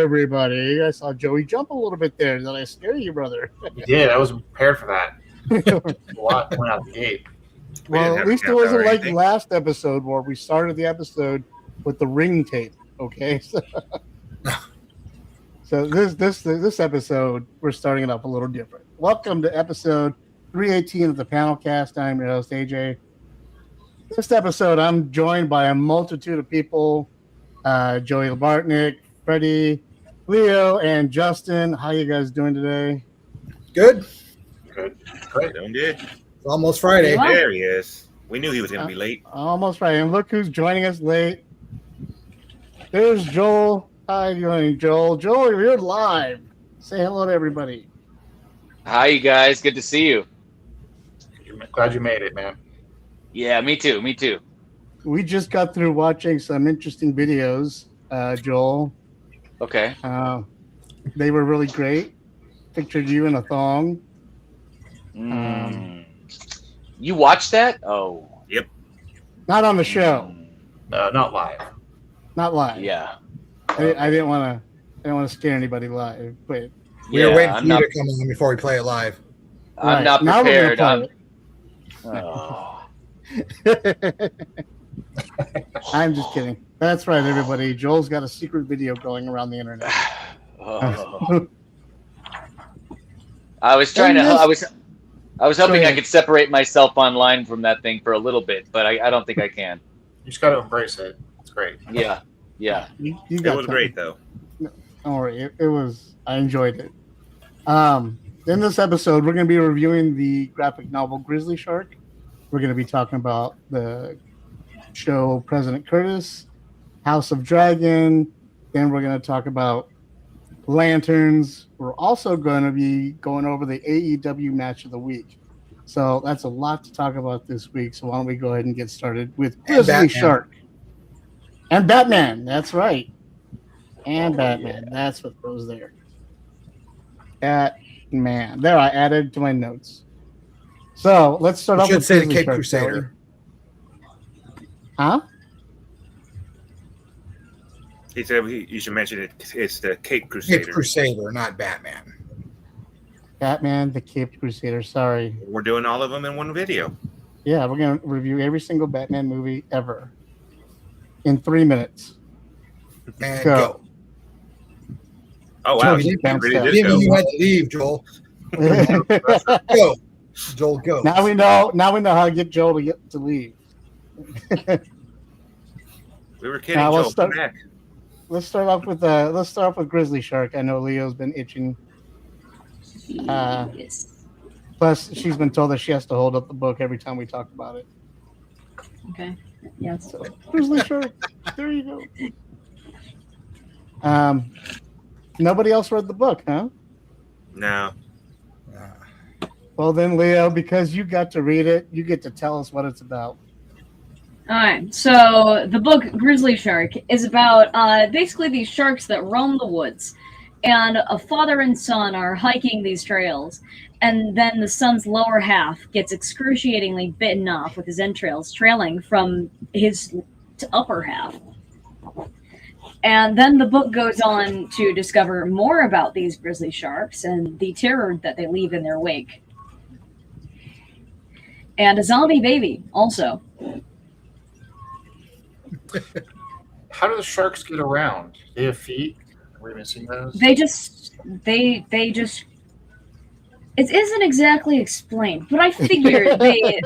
everybody. I saw Joey jump a little bit there. Did I scare you, brother? You did. I was prepared for that. A lot went out the gate. Well, at least it wasn't like last episode where we started the episode with the ring tape. Okay, so this episode we're starting it up a little different. Welcome to episode 318 of the Panel Cast. I'm your host AJ. This episode, I'm joined by a multitude of people: Joey Labartnick, Freddie, Leo, and Justin. How you guys doing today? Good. Good. Doing good. It's almost Friday. Yeah. There he is. We knew he was going to be late. Almost Friday. And look who's joining us late. There's Joel. How you doing, Joel? Joel, you're live. Say hello to everybody. Hi, you guys. Good to see you. Glad you made it, man. Yeah, me too. Me too. We just got through watching some interesting videos, Joel. Okay. They were really great. Pictured you in a thong. You watched that? Oh. Yep. Not on the show. Not live. Not live. Yeah. I didn't want to scare anybody live, but We were waiting for you to come on before we play it live. I'm not Now we're prepared. gonna Oh. I'm just kidding. That's right, everybody. Joel's got a secret video going around the internet. Oh. I was trying to. I was hoping I could separate myself online from that thing for a little bit, but I don't think I can. You just got to embrace it. It's great. Yeah. Yeah. You It got was time. great, though. Don't worry, it was. I enjoyed it. In this episode, we're going to be reviewing the graphic novel Grizzlyshark. We're going to be talking about the show President Curtis, House of Dragon. Then we're going to talk about Lanterns. We're also going to be going over the AEW match of the week. So that's a lot to talk about this week. So why don't we go ahead and get started with Grizzlyshark. And Batman. That's right. And Batman. Yeah. That's what goes there. Batman. There, I added to my notes. So let's start off with say the Caped Crusader. Huh? He said you should mention it. It's the Caped Crusader. Caped Crusader, not Batman. Batman, the Caped Crusader. Sorry. We're doing all of them in one video. Yeah, we're going to review every single Batman movie ever in 3 minutes. And go. Oh, wow. You really did did go. You had to leave, Joel. Go. Joel, go. Now we know how to get Joel to leave. We were kidding, Joel. Come back. Let's start off with Grizzlyshark. I know Leo's been itching. Yes. Plus, she's been told that she has to hold up the book every time we talk about it. Okay. Yes. So, Grizzlyshark. There you go. Nobody else read the book, huh? No. Well, then, Leo, because you got to read it, you get to tell us what it's about. All right. So the book Grizzlyshark is about basically these sharks that roam the woods, and a father and son are hiking these trails, and then the son's lower half gets excruciatingly bitten off with his entrails trailing from his upper half. And then the book goes on to discover more about these grizzly sharks and the terror that they leave in their wake. And a zombie baby, also. How do the sharks get around? They have feet? Have we even seen those? They just it isn't exactly explained, but I figure they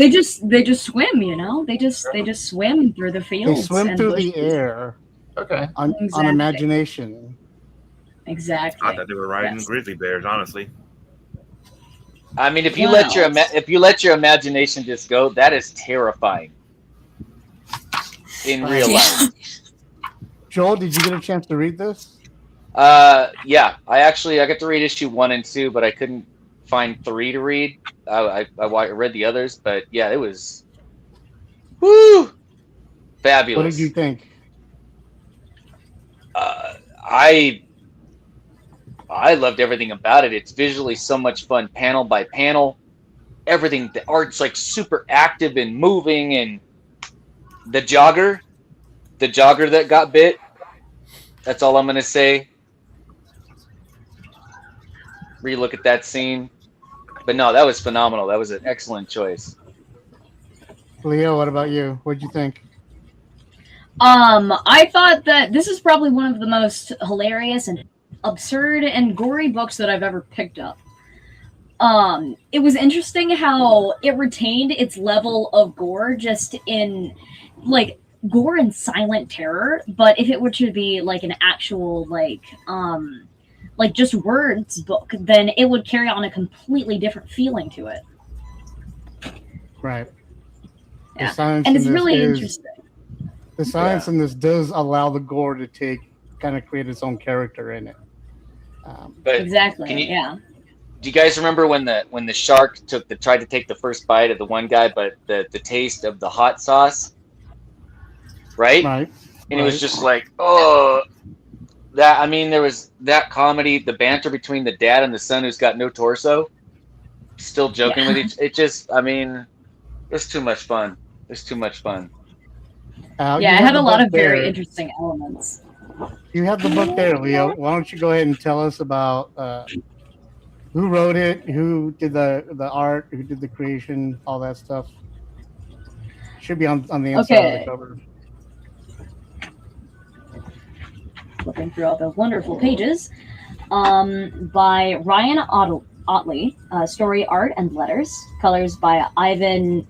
just swim, you know? They just swim through the fields. They swim and through bushes. the air. Okay. On imagination. Exactly. I thought they were riding grizzly bears, honestly. I mean, if you let your imagination just go, that is terrifying. In real life. Joel, did you get a chance to read this? Yeah. I got to read issue 1 and 2, but I couldn't find 3 to read. I read the others, but yeah, it was fabulous. What did you think? I loved everything about it. It's visually so much fun, panel by panel. Everything, the art's like super active and moving, and the jogger that got bit, That's all I'm gonna say. Relook at that scene, but no, that was phenomenal. That was an excellent choice. Leo, what about you? What'd you think? I thought that this is probably one of the most hilarious and absurd and gory books that I've ever picked up. It was interesting how it retained its level of gore just in like gore and silent terror, but if it were to be like an actual like just words book, then it would carry on a completely different feeling to it. Right. Yeah. The science And in it's this really is- interesting. The science in this does allow the gore to kind of create its own character in it. But Exactly. can you- Yeah. do you guys remember when the shark tried to take the first bite of the one guy, but the taste of the hot sauce, right? Right. And it was just like, oh, that. I mean, there was that comedy, the banter between the dad and the son who's got no torso, still joking with each. It just, I mean, it's too much fun. It's too much fun. You Yeah, it have had the a lot book of very there. interesting elements. You have the book there, Leo. Why don't you go ahead and tell us about who wrote it, who did the art, who did the creation, all that stuff. Should be on the inside of the cover. Flipping through all the wonderful pages. By Ryan Otley, story, art, and letters. Colors by Ivan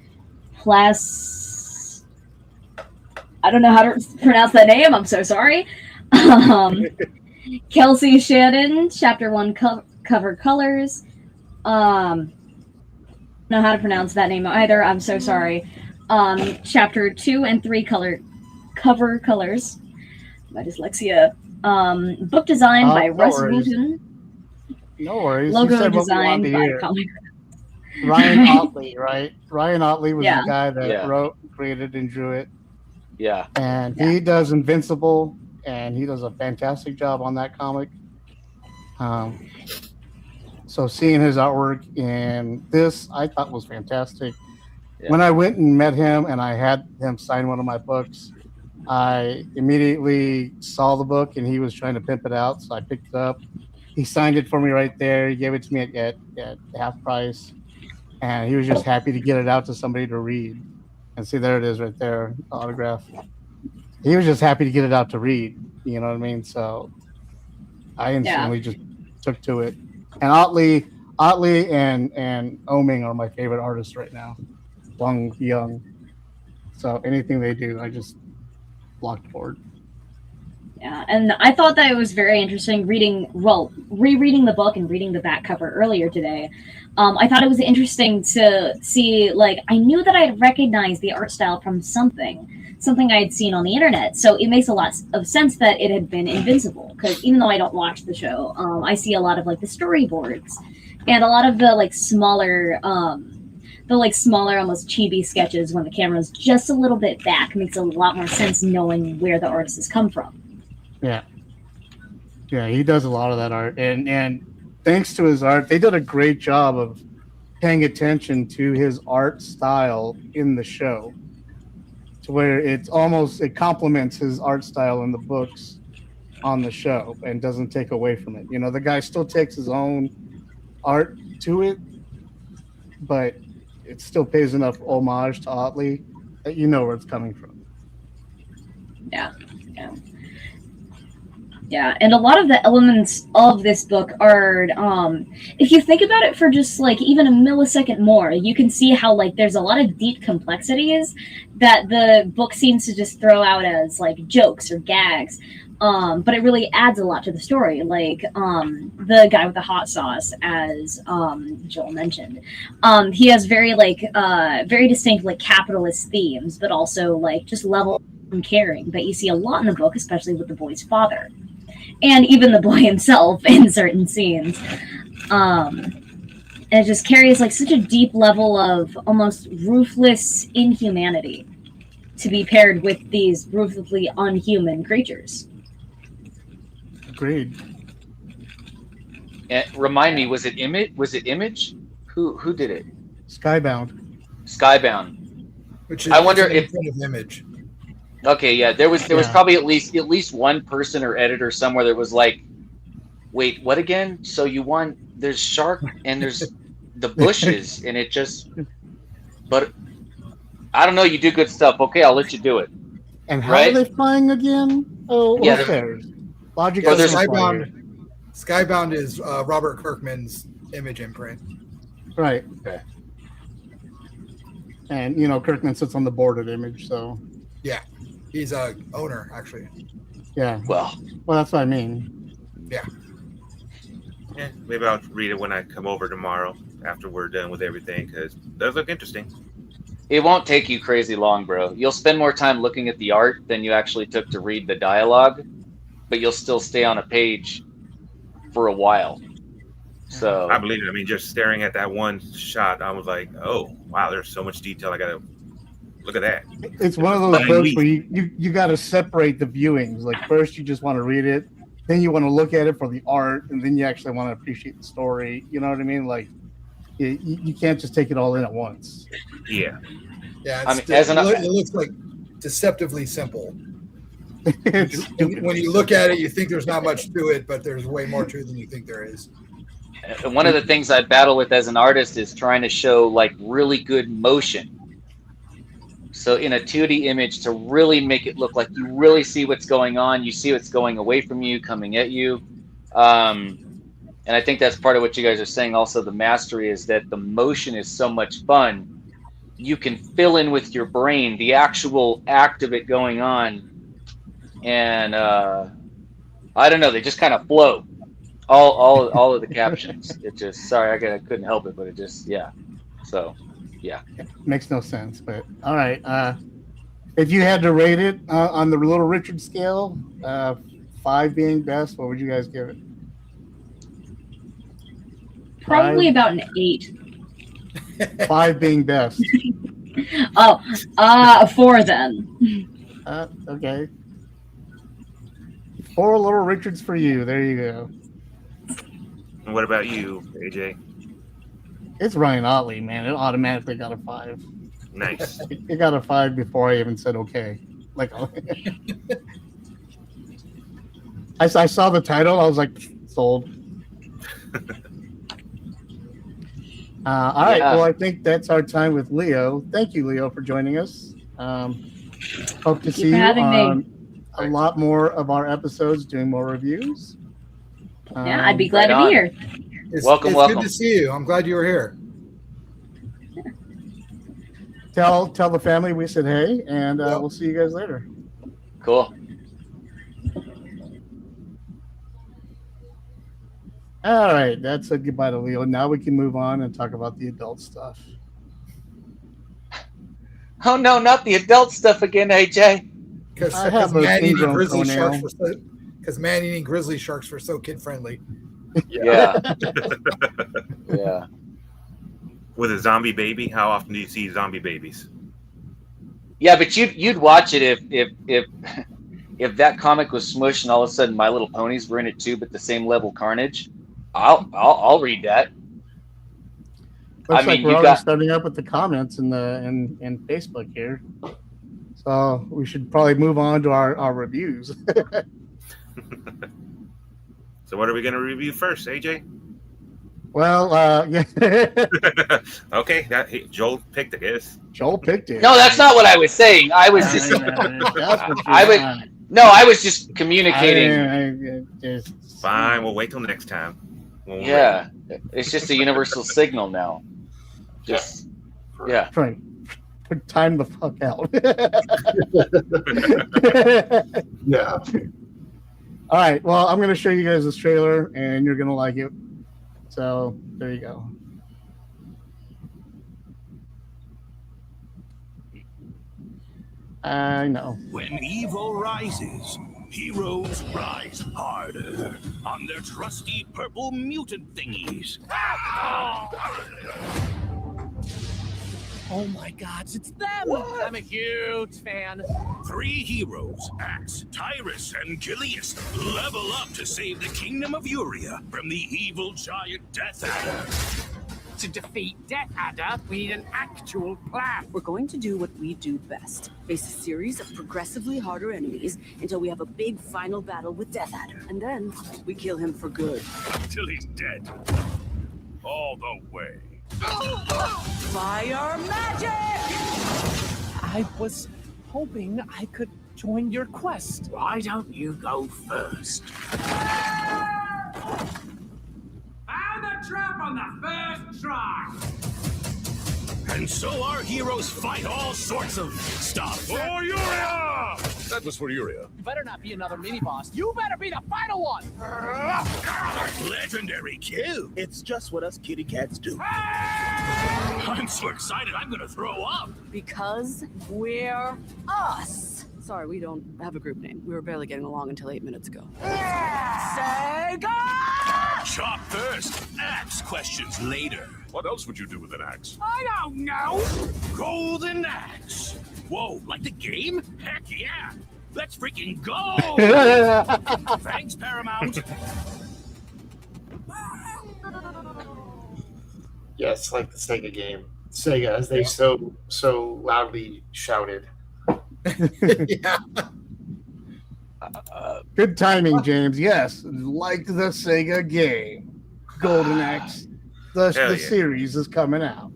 Plas. I don't know how to pronounce that name. I'm so sorry. Kelsey Shannon, chapter 1 cover colors. Know how to pronounce that name either. I'm so sorry. Chapter 2 and 3 cover colors. My dyslexia. Book design by no Russ worries. Wooten. No worries. You Logo said what we design wanted to by hear. Comic. Ryan Otley, right? Ryan Otley was Yeah. the guy that Yeah. wrote, created, and drew it. Yeah. And he does Invincible, and he does a fantastic job on that comic. So seeing his artwork in this, I thought was fantastic. Yeah. When I went and met him and I had him sign one of my books, I immediately saw the book and he was trying to pimp it out, so I picked it up. He signed it for me right there. He gave it to me at half price, and he was just happy to get it out to somebody to read. And see, there it is right there, the autograph. He was just happy to get it out to read. You know what I mean? So I instantly just took to it. And Otley and Oming are my favorite artists right now. Wang Young. So anything they do, I just locked forward. Yeah, and I thought that it was very interesting rereading the book and reading the back cover earlier today. I thought it was interesting to see, like, I knew that I had recognized the art style from something I had seen on the internet. So it makes a lot of sense that it had been Invincible, because even though I don't watch the show, I see a lot of like the storyboards and a lot of the like smaller, almost chibi sketches when the camera's just a little bit back. Makes a lot more sense knowing where the artist has come from. Yeah, he does a lot of that art, and thanks to his art, they did a great job of paying attention to his art style in the show, to where it complements his art style in the books on the show and doesn't take away from it. You know, the guy still takes his own art to it, but it still pays enough homage to Otley that you know where it's coming from. Yeah, and a lot of the elements of this book are, if you think about it for just like even a millisecond more, you can see how like there's a lot of deep complexities that the book seems to just throw out as like jokes or gags, but it really adds a lot to the story. Like the guy with the hot sauce, as Joel mentioned, he has very distinct like capitalist themes, but also like just level and caring that you see a lot in the book, especially with the boy's father. And even the boy himself in certain scenes. And it just carries like such a deep level of almost ruthless inhumanity to be paired with these ruthlessly unhuman creatures. Agreed. And remind me, was it Image? Who did it? Skybound. Skybound. Which is I wonder an if- independent image. Okay, yeah, there was probably at least one person or editor somewhere that was like, wait, what again? So you want there's shark and there's the bushes and it just, but I don't know. You do good stuff. Okay, I'll let you do it. And how Right? are they flying again? Oh, Yeah, who cares? Logic Yeah, doesn't apply. Skybound is Robert Kirkman's image imprint. Right. Okay. And Kirkman sits on the board at Image, so Yeah, he's a owner actually. yeah. Well, That's what I mean. Yeah. Yeah, maybe I'll read it when I come over tomorrow after we're done with everything because it does look interesting. it won't take you crazy long, bro. You'll spend more time looking at the art than you actually took to read the dialogue, but you'll still stay on a page for a while. So I believe it. I mean, just staring at that one shot, I was like, "Oh, wow! There's so much detail. I gotta look at that." It's one of those books where you got to separate the viewings. Like first, you just want to read it, then you want to look at it for the art, and then you actually want to appreciate the story. You know what I mean? Like you can't just take it all in at once. Yeah. Yeah, I mean, it looks like deceptively simple. It's stupid. When you look at it, you think there's not much to it, but there's way more to it than you think there is. one of the things I battle with as an artist is trying to show like really good motion. So in a 2D image to really make it look like you really see what's going on, you see what's going away from you, coming at you. And I think that's part of what you guys are saying. Also, the mastery is that the motion is so much fun. You can fill in with your brain the actual act of it going on. And I don't know, they just kind of flow. All of the captions. It just, sorry, I couldn't help it, but it just, yeah. So, yeah. Makes no sense, but all right. If you had to rate it on the Little Richard scale, 5 being best, what would you guys give it? Probably about an 8. 5 being best. Oh, 4 then. Okay. 4 Little Richards for you. There you go. And what about you, AJ? It's Ryan Otley, man. It automatically got a 5. Nice. It got a 5 before I even said okay. Like, I saw the title. I was like, sold. All right. Yeah. Well, I think that's our time with Leo. Thank you, Leo, for joining us. Hope to see you on a lot more of our episodes, doing more reviews. Yeah, I'd be glad to be here. Welcome. Good to see you. I'm glad you were here. Tell the family we said hey, and we'll see you guys later. Cool. All right, that's a goodbye to Leo. Now we can move on and talk about the adult stuff. Oh no, not the adult stuff again, AJ. Because I have a man-eating syndrome grizzly toenail. sharks because man-eating grizzly sharks were so kid-friendly. Yeah. Yeah. With a zombie baby, how often do you see zombie babies? Yeah, but you'd watch it if that comic was smushed and all of a sudden My Little Ponies were in it too, but the same level carnage. I'll read that. Looks I like mean, we're you already got starting up with the comments in Facebook here. So we should probably move on to our reviews. So what are we going to review first, AJ? Well, yeah. Okay, Joel picked it, I guess. Joel picked it. no, that's not what I was saying. I was just I was just communicating. Fine, we'll wait till next time. Yeah, it's just a universal signal now. Just yeah. Right. Time the fuck out. Yeah. All right. Well, I'm going to show you guys this trailer, and you're going to like it. So there you go. I know. When evil rises, heroes rise harder on their trusty purple mutant thingies. Oh my gods, it's them! I'm a huge fan. 3 heroes, Axe, Tyrus, and Gilius, level up to save the kingdom of Uria from the evil giant Death Adder. To defeat Death Adder, we need an actual plan. We're going to do what we do best. Face a series of progressively harder enemies until we have a big final battle with Death Adder. And then we kill him for good. Till he's dead. All the way. Fire magic! I was hoping I could join your quest. Why don't you go first? Found the trap on the first try. And so our heroes fight all sorts of stuff. For Uria! That was for Uria. You better not be another mini boss. You better be the final one. Legendary kill. It's just what us kitty cats do. I'm so excited, I'm gonna throw up. Because we're us. Sorry, we don't have a group name. We were barely getting along until 8 minutes ago. Sega! Chop first, axe questions later. What else would you do with an axe? I don't know. Golden axe. Whoa, like the game? Heck yeah. Let's freaking go. Thanks, Paramount. Yes, like the Sega game. Sega, as they so loudly shouted. Yeah. Good timing, James. Yes, like the Sega game. Golden Axe. The yeah. series is coming out.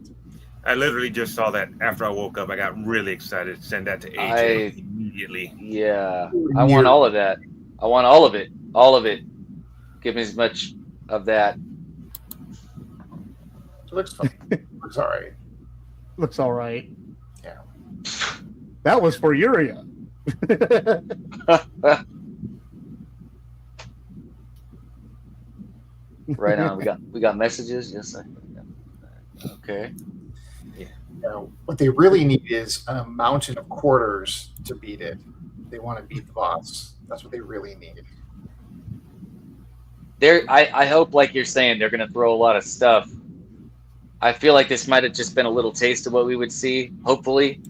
I literally just saw that after I woke up. I got really excited. Send that to AJ immediately. Yeah, I want all of that. I want all of it. All of it. Give me as much of that. It looks fun. Looks all right. Looks all right. Yeah. That was for Uria. Right on. We got messages. Yes, okay. What they really need is a mountain of quarters to beat it. They want to beat the boss. That's what they really need. I hope, like you're saying, they're going to throw a lot of stuff. I feel like this might have just been a little taste of what we would see. Hopefully,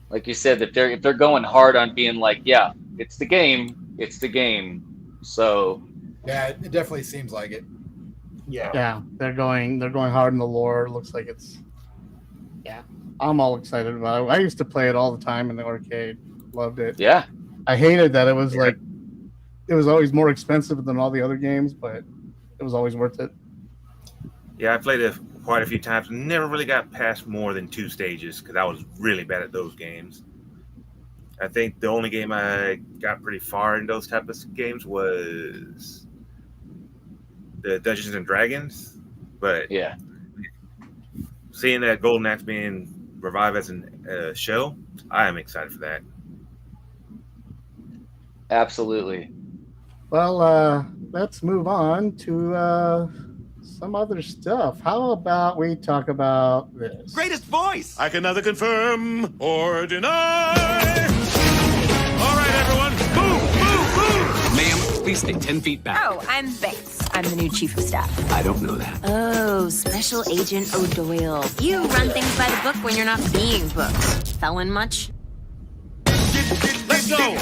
like you said, if they're going hard on being like, yeah, it's the game, it's the game. So Yeah, it definitely seems like it. Yeah, they're going hard in the lore. It looks like it's. Yeah, I'm all excited about it. I used to play it all the time in the arcade. Loved it. Yeah. I hated that it was like it was always more expensive than all the other games, but it was always worth it. Yeah, I played it quite a few times. Never really got past more than 2 stages because I was really bad at those games. I think the only game I got pretty far in those type of games was the Dungeons and Dragons. But yeah, seeing that Golden Axe being revived as a show, I am excited for that. Absolutely. Well, let's move on to some other stuff. How about we talk about this? Greatest voice! I can neither confirm or deny. All right, everyone, move, move, move! Ma'am, please stay 10 feet back. Oh, I'm Bates. I'm the new chief of staff. I don't know that. Oh, Special Agent O'Doyle. You run things by the book when you're not being booked. Felon much? Let's go!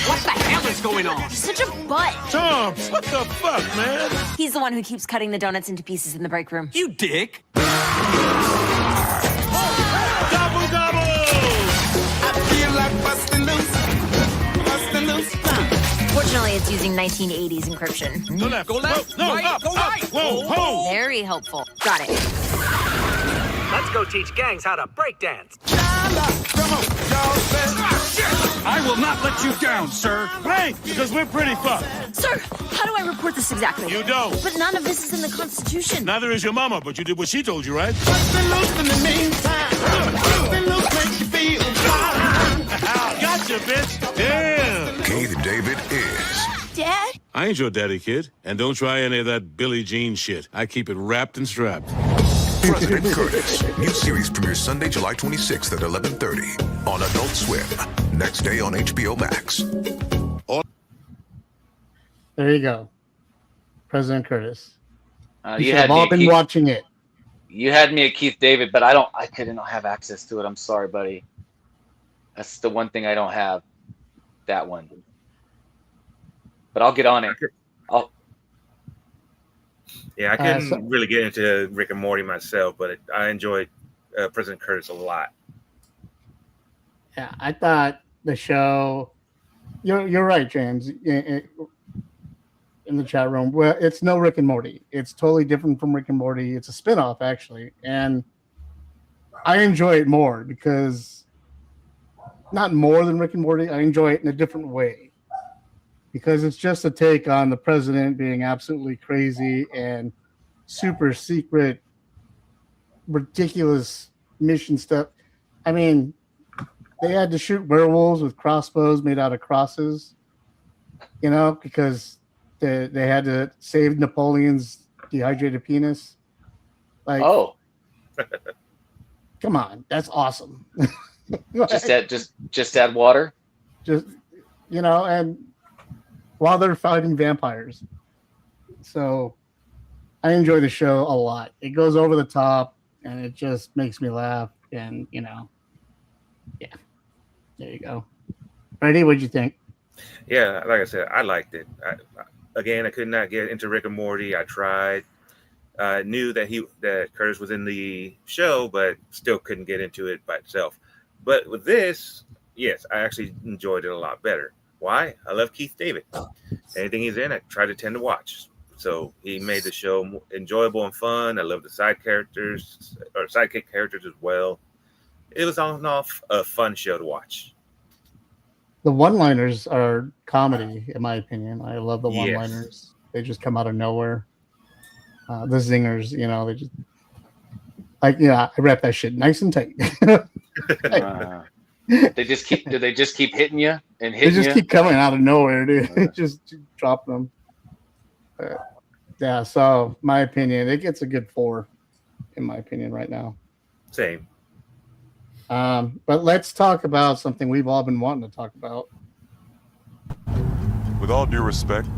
What the hell is going on? You're such a butt. Tom's, what the fuck, man? He's the one who keeps cutting the donuts into pieces in the break room. You dick. Double, double! I feel like busting loose. Busting loose. Fortunately, it's using 1980s encryption. Go left, Go left, no, right, up, go right. up. Whoa, whoa! Very helpful. Got it. Let's go teach gangs how to break dance. Come on, y'all. I will not let you down, sir. Right, because we're pretty fucked. Sir, how do I report this exactly? You don't. But none of this is in the Constitution. Neither is your mama, but you did what she told you, right? Busting loose in the meantime. Busting loose makes you feel fine. Gotcha, bitch. Damn. Keith David is. Dad? I ain't your daddy, kid. And don't try any of that Billie Jean shit. I keep it wrapped and strapped. President Curtis. New series premieres Sunday, July 26th at 11:30 on Adult Swim. Next day on HBO Max. There you go, President Curtis. You You had have all me been Keith, watching it. You had me at Keith David, but I couldn't have access to it. I'm sorry, buddy. That's the one thing I don't have. That one. But I'll get on it. Yeah, I couldn't really get into Rick and Morty myself, but I enjoyed President Curtis a lot. Yeah, I thought the show. You're right, James. In the chat room, well, it's no Rick and Morty. It's totally different from Rick and Morty. It's a spinoff, actually, and I enjoy it more because not more than Rick and Morty. I enjoy it in a different way because it's just a take on the president being absolutely crazy and super secret, ridiculous mission stuff. I mean, they had to shoot werewolves with crossbows made out of crosses, because they had to save Napoleon's dehydrated penis. Like, come on, that's awesome. just add water. And while they're fighting vampires. So I enjoy the show a lot. It goes over the top and it just makes me laugh. And yeah, there you go. Freddie, what'd you think? Yeah, like I said, I liked it. I could not get into Rick and Morty. I tried. Knew that Curtis was in the show, but still couldn't get into it by itself. But with this, yes, I actually enjoyed it a lot better. Why? I love Keith David. Anything he's in, I try to tend to watch. So he made the show enjoyable and fun. I love the sidekick characters as well. It was on and off a fun show to watch. The one-liners are comedy, in my opinion. I love the one-liners. Yes. They just come out of nowhere. The zingers, they just I wrap that shit nice and tight. Do they just keep hitting you and hitting you? They just keep coming out of nowhere, dude. Just drop them. Yeah, so my opinion, it gets a good 4, in my opinion, right now. Same. But let's talk about something we've all been wanting to talk about. With all due respect,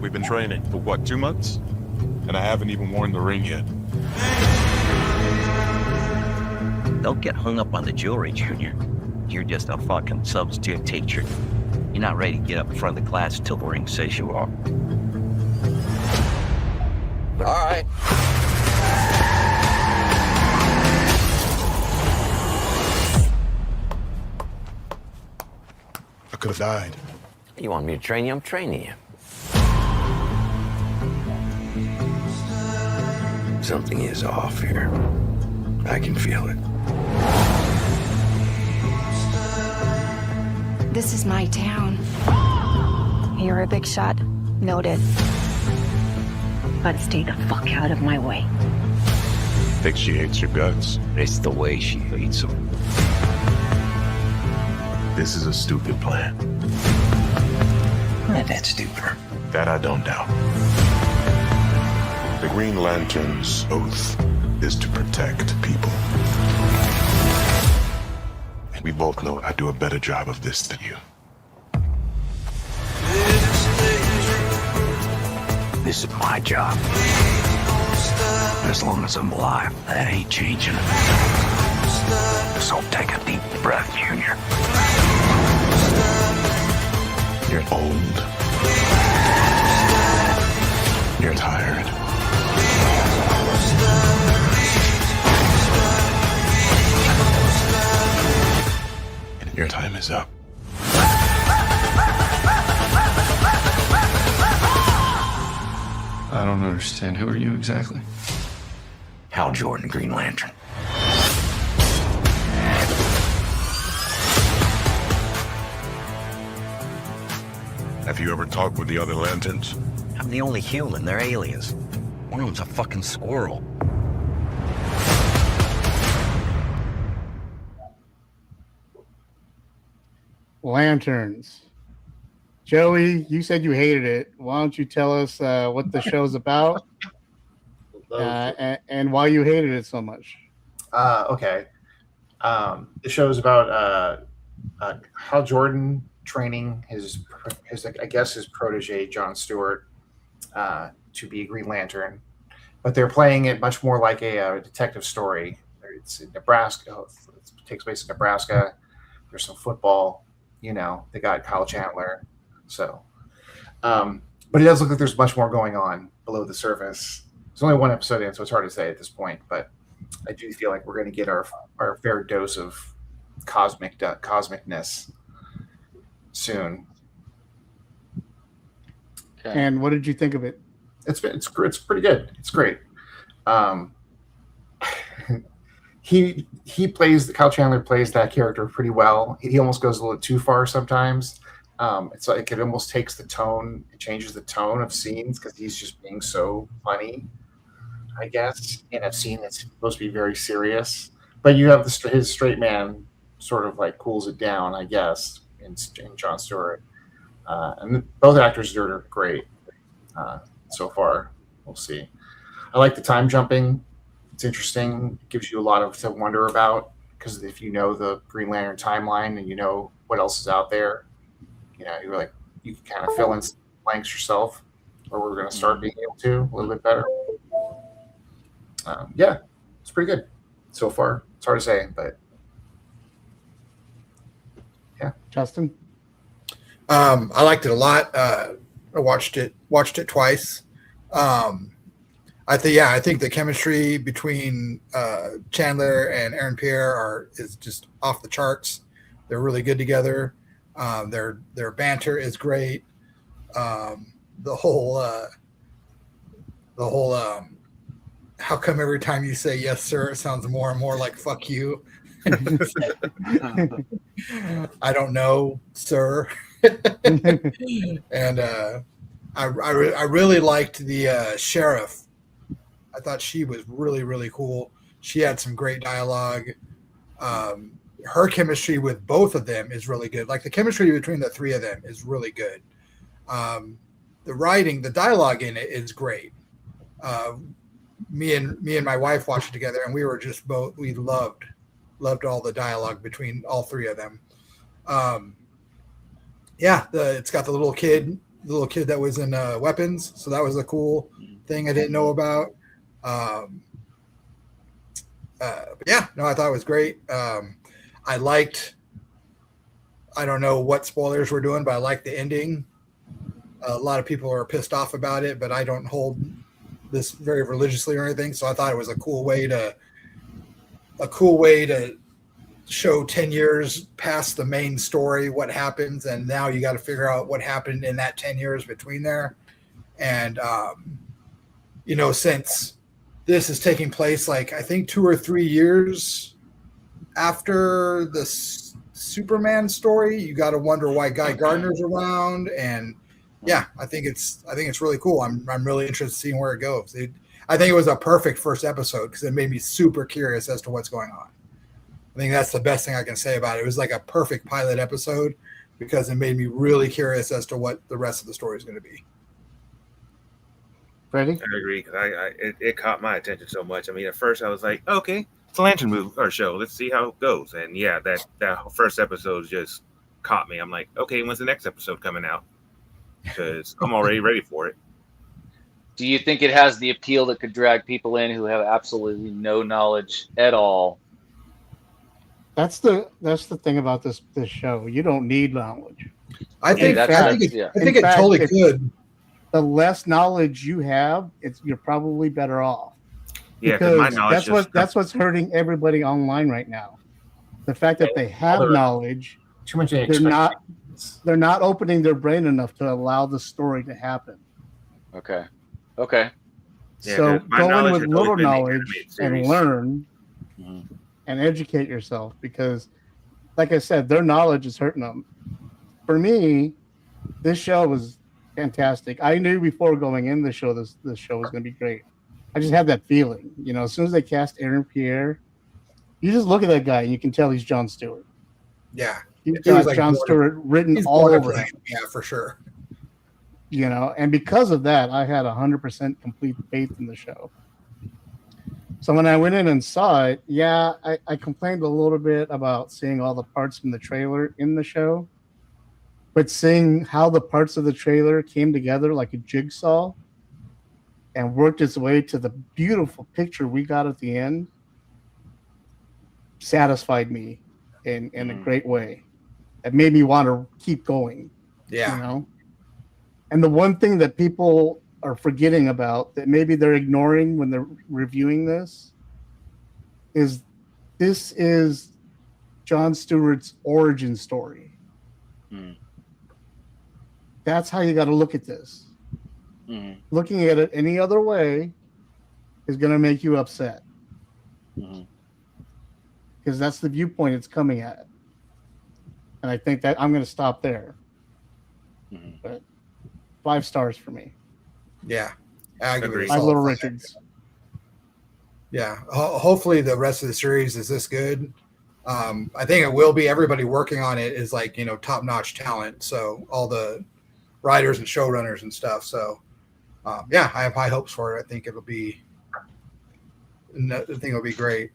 we've been training for what, 2 months? And I haven't even worn the ring yet. Don't get hung up on the jewelry, Junior. You're just a fucking substitute teacher. You're not ready to get up in front of the class till the ring says you are. All right. I could have died. You want me to train you? I'm training you. Something is off here. I can feel it. This is my town. You're a big shot. Noted. But stay the fuck out of my way. Think she hates your guts. It's the way she hates them. This is a stupid plan. Not that stupid. That I don't doubt. The Green Lantern's oath is to protect people. And we both know I do a better job of this than you. This is my job. As long as I'm alive, that ain't changing. So take a deep breath, Junior. You're old. You're tired. And your time is up. I don't understand. Who are you exactly? Hal Jordan, Green Lantern. Have you ever talked with the other Lanterns? I'm the only human. They're aliens. One of them's a fucking squirrel. Lanterns. Joey, you said you hated it. Why don't you tell us what the show's about and why you hated it so much? Okay. The show's about Hal Jordan training his I guess his protege John Stewart to be a Green Lantern, but they're playing it much more like a detective story. It's in Nebraska. It takes place in Nebraska. There's some football. They got Kyle Chandler. So, but it does look like there's much more going on below the surface. It's only one episode in, so it's hard to say at this point. But I do feel like we're going to get our fair dose of cosmicness soon. Okay. And what did you think of it? It's pretty good. It's great. Kyle Chandler plays that character pretty well. He almost goes a little too far sometimes. It's like it almost takes the tone, it changes the tone of scenes because he's just being so funny, I guess, in a scene that's supposed to be very serious. But you have his straight man sort of like cools it down, I guess, in Jon Stewart. And both actors are great so far. We'll see. I like the time jumping. It's interesting. It gives you a lot to wonder about because if you know the Green Lantern timeline and you know what else is out there, you're like you can kind of fill in blanks yourself, or we're going to start being able to a little bit better. Yeah, it's pretty good so far. It's hard to say, but yeah. Justin? I liked it a lot. I watched it twice. I think the chemistry between Chandler and Aaron Pierre is just off the charts. They're really good together. Their banter is great. The whole how come every time you say yes sir it sounds more and more like fuck you. I don't know, sir. And I really liked the sheriff. I thought she was really, really cool. She had some great dialogue. Her chemistry with both of them is really good. Like the chemistry between the three of them is really good. The writing, the dialogue in it is great. Me and my wife watched it together, and we were just we loved all the dialogue between all three of them. It's got the little kid that was in weapons, so that was a cool thing I didn't know about. I thought it was great. I don't know what spoilers we're doing, but I liked the ending. A lot of people are pissed off about it, but I don't hold this very religiously or anything, so I thought it was a cool way to show 10 years past the main story, what happens, and now you got to figure out what happened in that 10 years between there. And since this is taking place like I think 2 or 3 years after the Superman story, you got to wonder why Guy Gardner's around. And yeah, I think it's really cool. I'm really interested in seeing where it goes. I think it was a perfect first episode because it made me super curious as to what's going on. I think that's the best thing I can say about it. It was like a perfect pilot episode because it made me really curious as to what the rest of the story is going to be. Freddie? I agree because it caught my attention so much. I mean, at first I was like, okay, it's a Lantern movie or show. Let's see how it goes. And yeah, that first episode just caught me. I'm like, okay, when's the next episode coming out? Because I'm already ready for it. Do you think it has the appeal that could drag people in who have absolutely no knowledge at all? That's the thing about this show. You don't need knowledge. I think it totally could. The less knowledge you have, you're probably better off. Yeah, because my knowledge that's what's hurting everybody online right now. The fact that they have knowledge, too much. They're not opening their brain enough to allow the story to happen. Okay. Yeah, So go in with little knowledge and learn Mm-hmm. and educate yourself because, like I said, their knowledge is hurting them. For me, this show was fantastic. I knew before going in the show this show was going to be great. I just had that feeling. As soon as they cast Aaron Pierre, you just look at that guy and you can tell he's Jon Stewart. Yeah. He's got like Jon Stewart written all over him. Yeah, for sure. And because of that, I had 100% complete faith in the show. So when I went in and saw it, I complained a little bit about seeing all the parts from the trailer in the show, but seeing how the parts of the trailer came together like a jigsaw and worked its way to the beautiful picture we got at the end satisfied me in a great way. It made me want to keep going. Yeah. And the one thing that people are forgetting about, that maybe they're ignoring when they're reviewing this, is Jon Stewart's origin story. That's how you got to look at this. Looking at it any other way is going to make you upset. Because that's the viewpoint it's coming at. And I think that I'm going to stop there. But 5 stars for me. Yeah. I give it a 5 solid Little 5. Richards. Yeah. Hopefully the rest of the series is this good. I think it will be. Everybody working on it is like, top-notch talent. So all the writers and showrunners and stuff. So yeah, I have high hopes for it. I think it'll be great.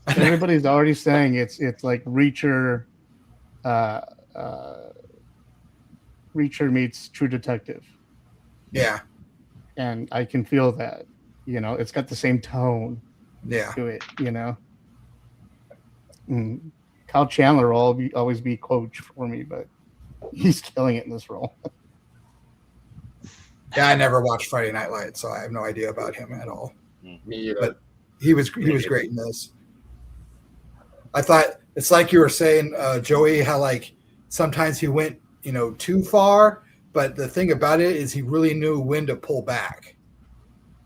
Everybody's already saying it's like Reacher meets True Detective. Yeah. And I can feel that. It's got the same tone to it, Kyle Chandler will always be coach for me, but he's killing it in this role. Yeah, I never watched Friday Night Lights, so I have no idea about him at all. Me either. But he was great in this. I thought it's like you were saying, Joey, how like sometimes he went, too far, but the thing about it is he really knew when to pull back.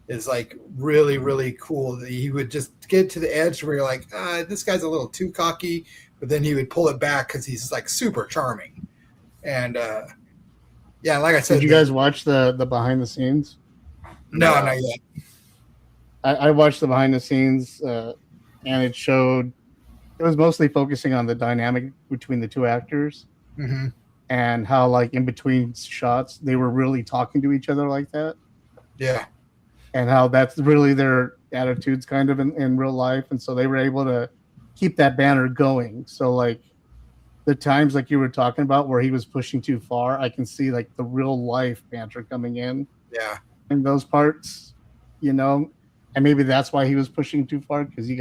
It's like really, really cool that he would just get to the edge where you're like, this guy's a little too cocky, but then he would pull it back because he's like super charming. And yeah, like I said, did you guys watch the behind the scenes? No, not yet. I watched the behind the scenes, and it was mostly focusing on the dynamic between the two actors. Mm-hmm. And how, like, in between shots, they were really talking to each other like that. Yeah. And how that's really their attitudes kind of in real life. And so they were able to keep that banner going. So, like, the times, like you were talking about, where he was pushing too far, I can see, like, the real life banter coming in. Yeah. In those parts, And maybe that's why he was pushing too far, because he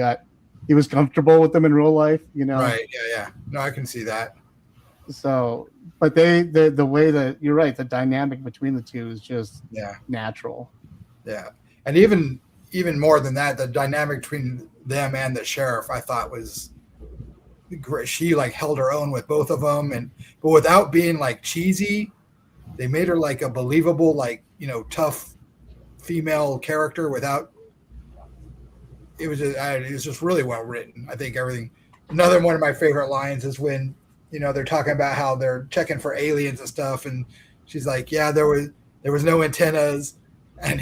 was comfortable with them in real life, Right. Yeah. No, I can see that. So, but the way that you're right, the dynamic between the two is just natural. Yeah, and even more than that, the dynamic between them and the sheriff, I thought was great. She like held her own with both of them, but without being like cheesy, they made her like a believable, like tough female character. Without it was just really well written. I think everything. Another one of my favorite lines is when. They're talking about how they're checking for aliens and stuff, and she's like, "Yeah, there was no antennas," and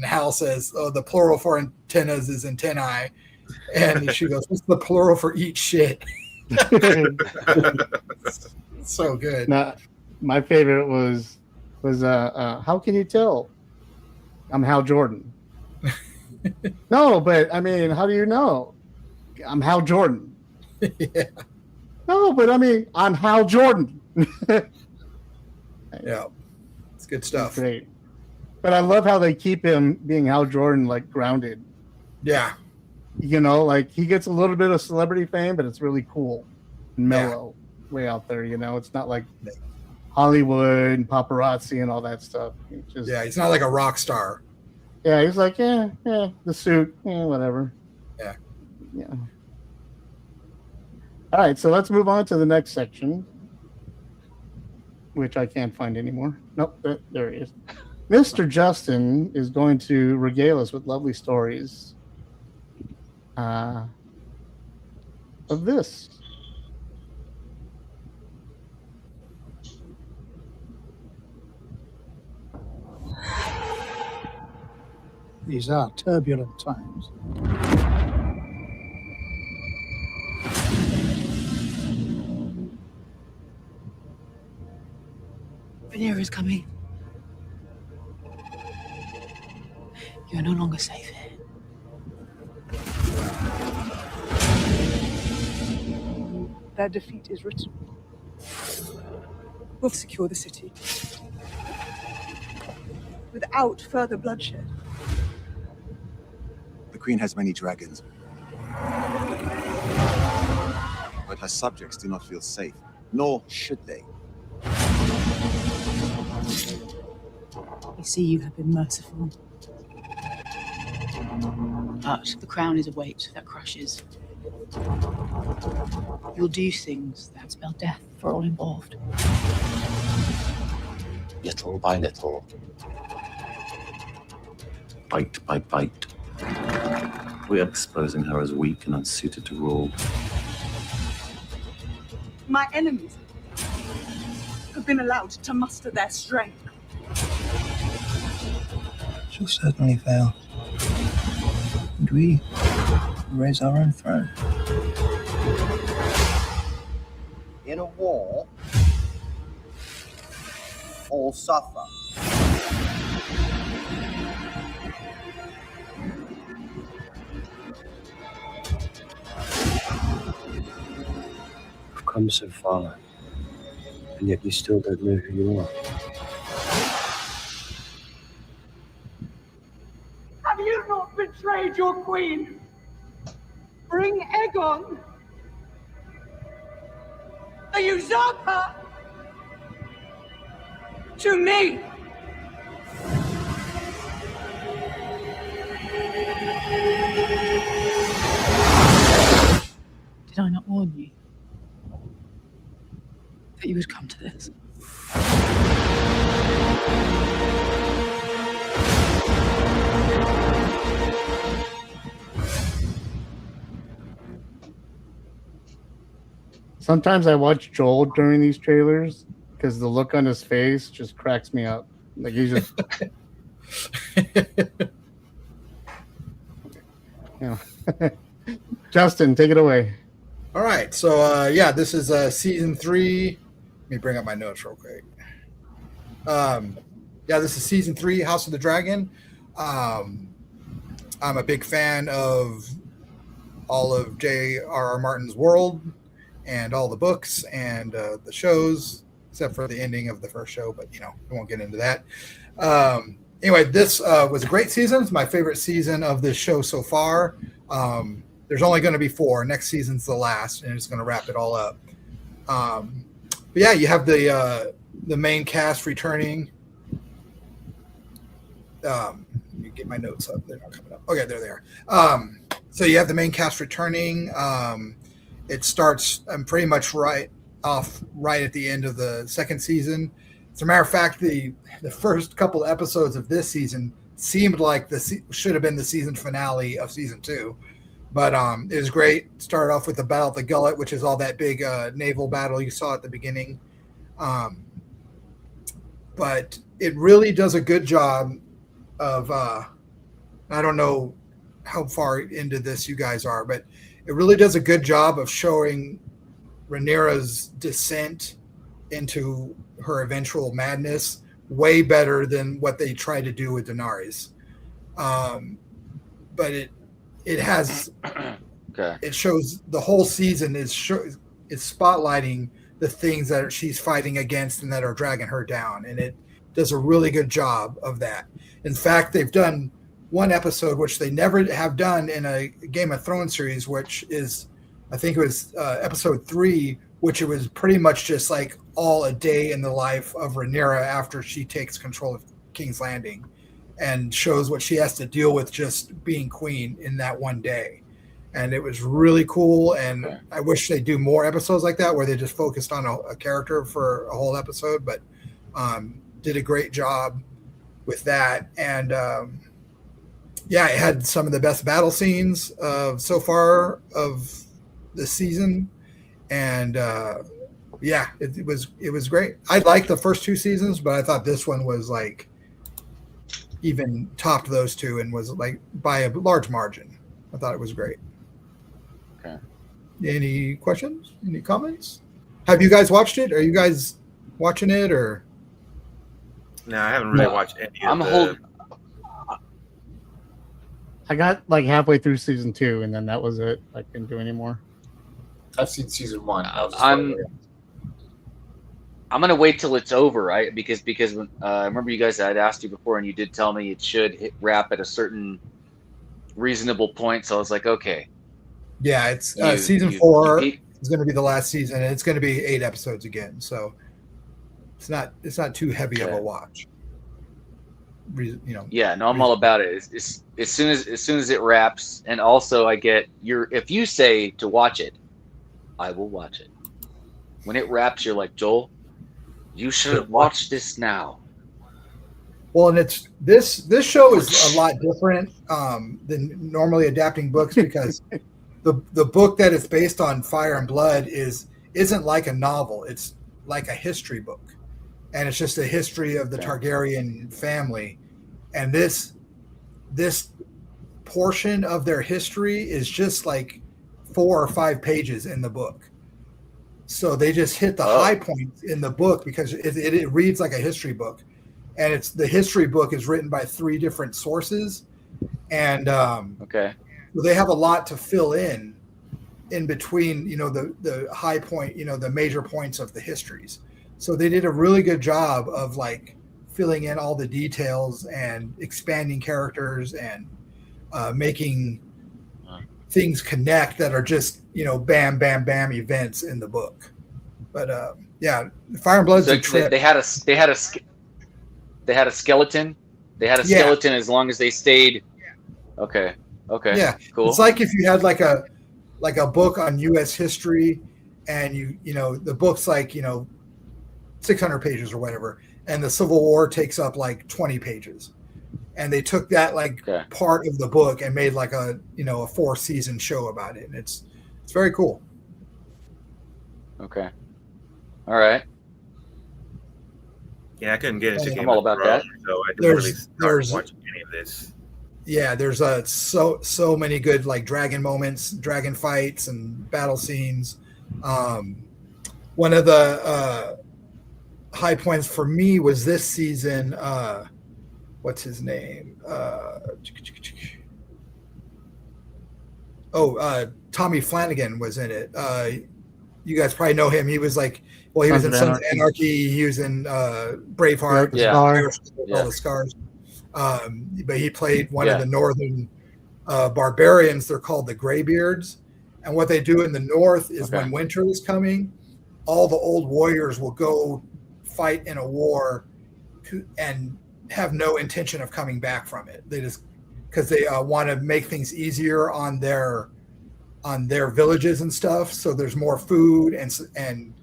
Hal says, "Oh, the plural for antennas is antennae," and she goes, "What's the plural for eat shit?" So good. Now, my favorite was how can you tell? I'm Hal Jordan. No, but I mean, how do you know? I'm Hal Jordan. Yeah. No, but I mean, I'm Hal Jordan. Yeah, it's good stuff. Great. But I love how they keep him being Hal Jordan, like, grounded. Yeah. Like, he gets a little bit of celebrity fame, but it's really cool and mellow way out there, It's not like Hollywood and paparazzi and all that stuff. He's not like a rock star. Yeah, he's like, the suit, whatever. Yeah. Yeah. All right, so let's move on to the next section, which I can't find anymore. Nope, there he is. Mr. Justin is going to regale us with lovely stories of this. These are turbulent times. Veneer is coming. You're no longer safe here. Their defeat is written. We'll secure the city. Without further bloodshed. The Queen has many dragons. But her subjects do not feel safe, nor should they. I see you have been merciful. But the crown is a weight that crushes. You'll do things that spell death for all involved. Little by little, bite by bite, we are exposing her as weak and unsuited to rule. My enemies have been allowed to muster their strength. She'll certainly fail. And we raise our own throne. In a war, all suffer. We've come so far, and yet you still don't know who you are. Have you not betrayed your queen? Bring Aegon, the usurper, to me. Did I not warn you that you would come to this? Sometimes I watch Joel during these trailers because the look on his face just cracks me up. Like he's just, Justin, take it away. All right, so yeah, this is season 3. Let me bring up my notes real quick. Yeah, this is season 3, House of the Dragon. I'm a big fan of all of J.R.R. Martin's world and all the books and the shows, except for the ending of the first show, but I won't get into that. Anyway, this was a great season. It's my favorite season of this show so far. There's only going to be 4. Next season's the last, and it's going to wrap it all up. But yeah, you have the main cast returning. Let me get my notes up. They're not coming up. Okay, there they are. So you have the main cast returning. It starts pretty much right at the end of the second season. As a matter of fact, the first couple episodes of this season seemed like should have been the season finale of season 2. But it was great. Started off with the Battle of the Gullet, which is all that big naval battle you saw at the beginning. But it really does a good job of I don't know how far into this you guys are, but it really does a good job of showing Rhaenyra's descent into her eventual madness way better than what they tried to do with Daenerys. But it has it shows the whole season is spotlighting the things that she's fighting against and that are dragging her down, and it does a really good job of that. In fact, they've done one episode which they never have done in a Game of Thrones series, which is, I think it was episode 3, which it was pretty much just like all a day in the life of Rhaenyra after she takes control of King's Landing, and shows what she has to deal with just being queen in that one day. And it was really cool, and I wish they do more episodes like that where they just focused on a character for a whole episode, but did a great job with that. And yeah, it had some of the best battle scenes so far of the season, and yeah, it was great. I liked the first 2 seasons, but I thought this one was like even topped those 2 and was like by a large margin. I thought it was great. Okay. Any questions? Any comments? Have you guys watched it? Are you guys watching it or? No, I haven't really watched any of the. I got like halfway through season 2, and then that was it. I couldn't do any more. I've seen season 1. I'm gonna wait till it's over, right? Because when, I remember you guys had asked you before, and you did tell me it should wrap at a certain reasonable point. So I was like, okay. Yeah, it's season 4 is going to be the last season, and it's going to be 8 episodes again. So it's not too heavy of a watch. Yeah, no, I'm all about it. It's as soon as it wraps, and also I get if you say to watch it, I will watch it. When it wraps, you're like, Joel, you should watch this now. Well, and it's this show is a lot different than normally adapting books because the book that it's based on, Fire and Blood, isn't like a novel. It's like a history book, and it's just a history of the Targaryen family. And this portion of their history is just like 4 or 5 pages in the book. So they just hit the high points in the book because it reads like a history book, and the history book is written by 3 different sources, and so they have a lot to fill in between, the high point, the major points of the histories. So they did a really good job of like filling in all the details and expanding characters and making things connect that are just, bam, bam, bam events in the book. But Fire and Blood's a trip. They had a skeleton. They had a skeleton as long as they stayed. Okay. Yeah. Cool. It's like if you had like a book on U.S. history, and the book's like 600 pages or whatever, and the Civil War takes up like 20 pages, and they took that part of the book and made like a 4-season show about it, and it's very cool. Okay. All right. Yeah, I couldn't get into Game I'm all of about Thrones, that. so I didn't really start watching any of this. Yeah, there's so many good like dragon moments, dragon fights, and battle scenes. One of the high points for me was this season. What's his name? Tommy Flanagan was in it. You guys probably know him. He was like, he was in Sons of Anarchy. He was in Braveheart. All the Scars. But he played one of the northern barbarians. They're called the Greybeards. And what they do in the north is when winter is coming, all the old warriors will go fight in a war and have no intention of coming back from it. They just, because they want to make things easier on their villages and stuff. So there's more food and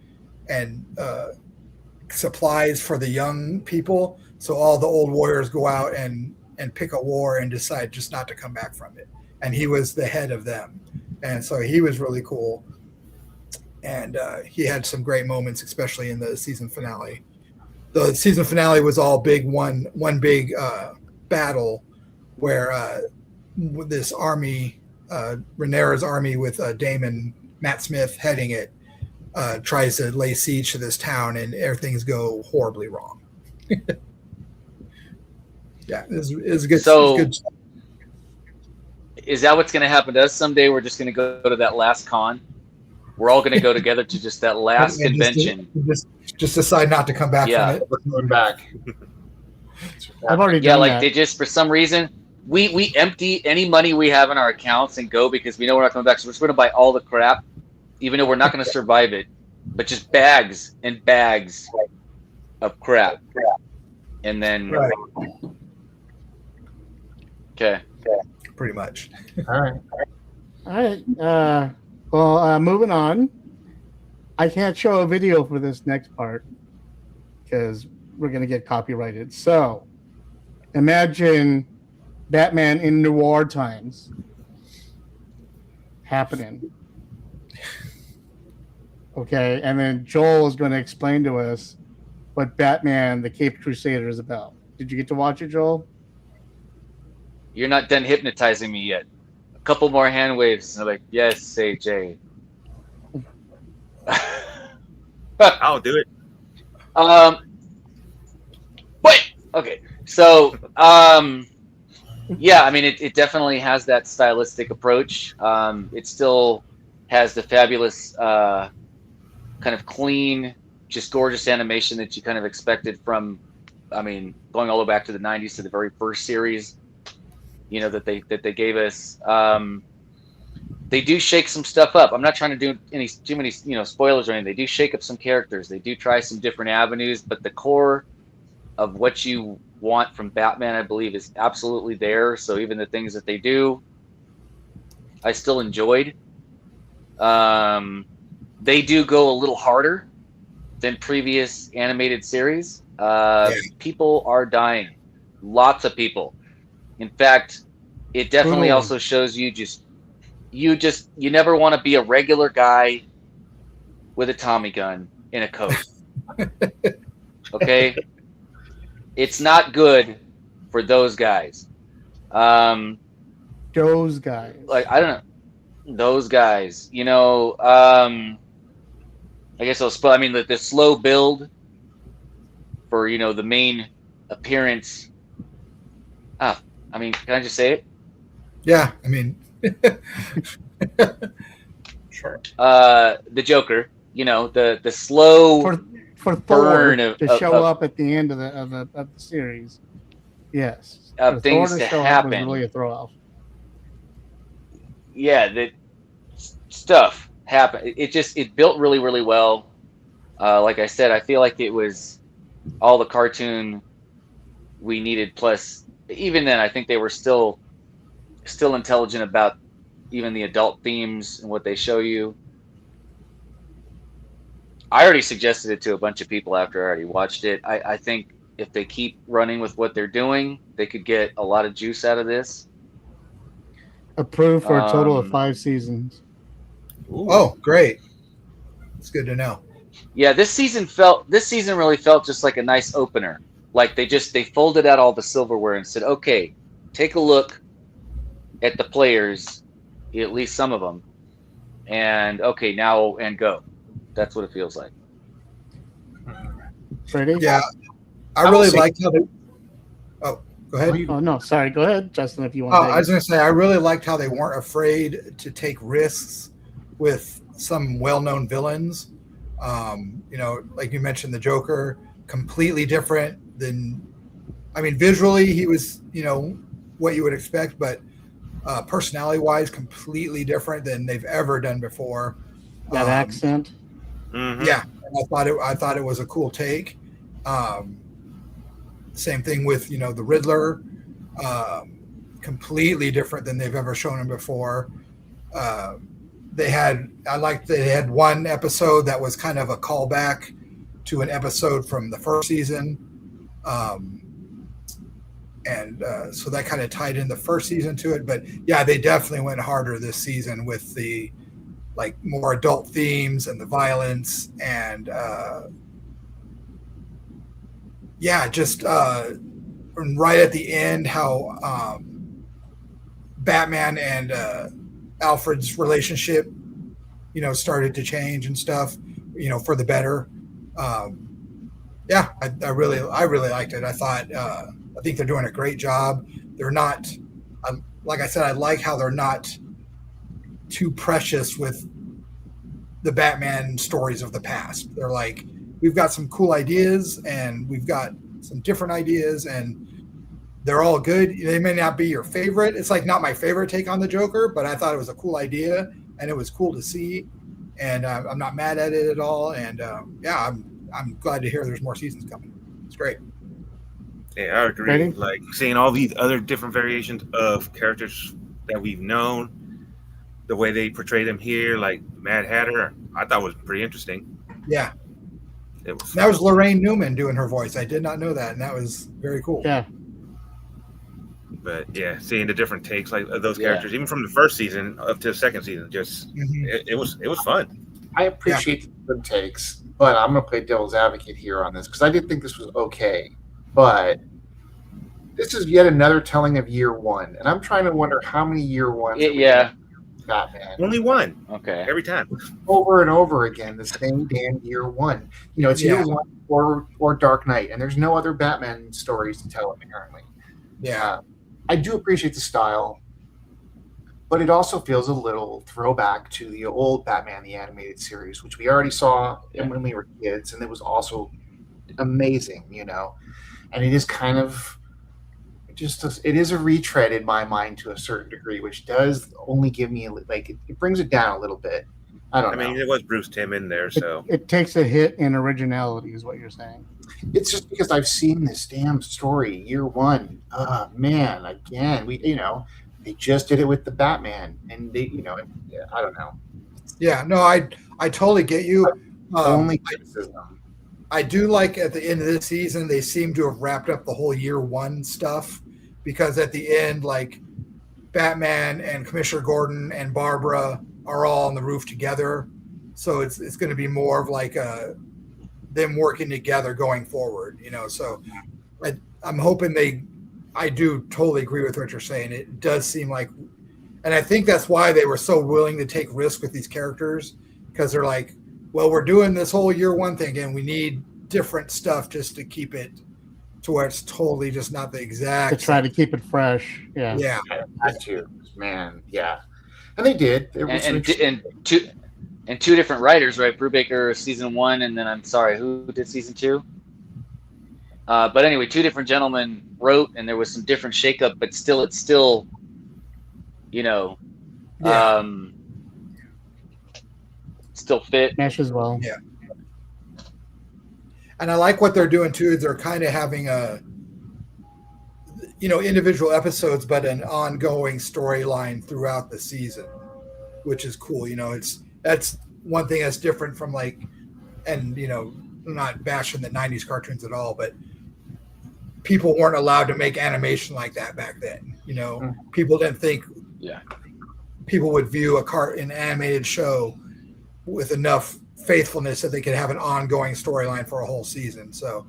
supplies for the young people. So all the old warriors go out and pick a war and decide just not to come back from it. And he was the head of them. And so he was really cool. And he had some great moments, especially in the season finale. The season finale was all big, one big battle where this army, Rhaenyra's army with Daemon, Matt Smith heading it, tries to lay siege to this town, and everything's go horribly wrong. Yeah, it's good. So, it's good. Is that what's going to happen to us someday? We're just going to go to that last con. We're all going to go together to just that last convention. Just decide not to come back from it. We're going back. I've already done that. They just, for some reason, we empty any money we have in our accounts and go because we know we're not coming back. So we're just going to buy all the crap, even though we're not going to survive it. But just bags and bags of crap. And then... Right. Okay. Pretty much. All right. Well, moving on. I can't show a video for this next part because we're going to get copyrighted. So imagine Batman in noir times happening. Okay. And then Joel is going to explain to us what Batman, the Caped Crusader is about. Did you get to watch it, Joel? You're not done hypnotizing me yet. A couple more hand waves. And I'm like, yes, AJ. I'll do it. Wait. Okay. So, yeah, I mean, it definitely has that stylistic approach. It still has the fabulous, kind of clean, just gorgeous animation that you kind of expected from, I mean, going all the way back to the 90s to the very first series. That they gave us. They do shake some stuff up. I'm not trying to do too many spoilers or anything. They do shake up some characters. They do try some different avenues, but the core of what you want from Batman, I believe, is absolutely there. So even the things that they do, I still enjoyed. They do go a little harder than previous animated series. People are dying. Lots of people. In fact, it definitely also shows you never want to be a regular guy with a Tommy gun in a coat. Okay? It's not good for those guys. Those guys. Like, I don't know. Those guys. I guess I mean, the slow build for, the main appearance. I mean, can I just say it? Yeah, I mean, sure. The Joker, the slow for burn Thor to show up at the end of the series. Yes, for things Thor to show up happen. was really a throw off. Yeah, the stuff happened. It built really, really well. Like I said, I feel like it was all the cartoon we needed. Plus, even then, I think they were still intelligent about even the adult themes and what they show you. I already suggested it to a bunch of people after I already watched it. I think if they keep running with what they're doing, they could get a lot of juice out of this. Approved for a total of 5 seasons. Ooh. Oh, great! It's good to know. Yeah, this season really felt just like a nice opener. Like they folded out all the silverware and said, "Okay, take a look at the players, at least some of them, and okay, now and go." That's what it feels like. Ready? Yeah, I really liked how they. Oh, go ahead. Oh no, sorry. Go ahead, Justin. If you want. I was going to say I really liked how they weren't afraid to take risks with some well-known villains. Like you mentioned, the Joker, completely different than. I mean, visually he was, what you would expect, but personality-wise, completely different than they've ever done before. That accent. Mm-hmm. Yeah, I thought it was a cool take. Same thing with the Riddler, completely different than they've ever shown him before. They had one episode that was kind of a callback to an episode from the first season, and so that kind of tied in the first season to it. But yeah, they definitely went harder this season with the more adult themes and the violence and just right at the end how Batman and Alfred's relationship started to change and stuff for the better. I really liked it. I think they're doing a great job. They're not like I said, I like how they're not too precious with the Batman stories of the past. They're like, we've got some cool ideas and we've got some different ideas and they're all good. They may not be your favorite. It's like not my favorite take on the Joker, but I thought it was a cool idea and it was cool to see. And I'm not mad at it at all. And I'm glad to hear there's more seasons coming. It's great. Yeah, I agree. Ready? Like seeing all these other different variations of characters that we've known, the way they portray them here, like Mad Hatter, I thought was pretty interesting. Yeah. That was Lorraine Newman doing her voice. I did not know that, and that was very cool. Yeah. But yeah, seeing the different takes of those characters, even from the first season up to the second season, just it was fun. I appreciate the good takes, but I'm going to play devil's advocate here on this because I did think this was okay, but this is yet another telling of year one, and I'm trying to wonder how many year ones. Batman. Only one. Okay. Every time. Over and over again, the same damn year one. It's year one or Dark Knight, and there's no other Batman stories to tell, apparently. Yeah. I do appreciate the style, but it also feels a little throwback to the old Batman, the animated series, which we already saw when we were kids, and it was also amazing, And it is kind of it is a retread in my mind to a certain degree, which does only give me it brings it down a little bit. I don't I mean, know. there was Bruce Timm in there, so It takes a hit in originality, is what you're saying. It's just because I've seen this damn story year one. Man, again, they just did it with the Batman, and I don't know. Yeah, no, I totally get you. Only criticism. I do like at the end of this season, they seem to have wrapped up the whole year one stuff, because at the end, like Batman and Commissioner Gordon and Barbara are all on the roof together. So it's going to be more of like them working together going forward, So I'm hoping I do totally agree with what you're saying. It does seem like, and I think that's why they were so willing to take risks with these characters, because they're like, well, we're doing this whole year one thing and we need different stuff just to keep it to where it's totally just not the exact. To try to keep it fresh. Yeah. Yeah. That too, man. Yeah. And they did. And two different writers, right? Brubaker season 1, and then I'm sorry, who did season 2? But anyway, two different gentlemen wrote, and there was some different shakeup, but still, it's still, still fit. Mesh as well. Yeah. And I like what they're doing too. Is they're kind of having individual episodes, but an ongoing storyline throughout the season, which is cool. That's one thing that's different from I'm not bashing the 90s cartoons at all, but people weren't allowed to make animation like that back then. People didn't think people would view an animated show with enough faithfulness that they could have an ongoing storyline for a whole season. So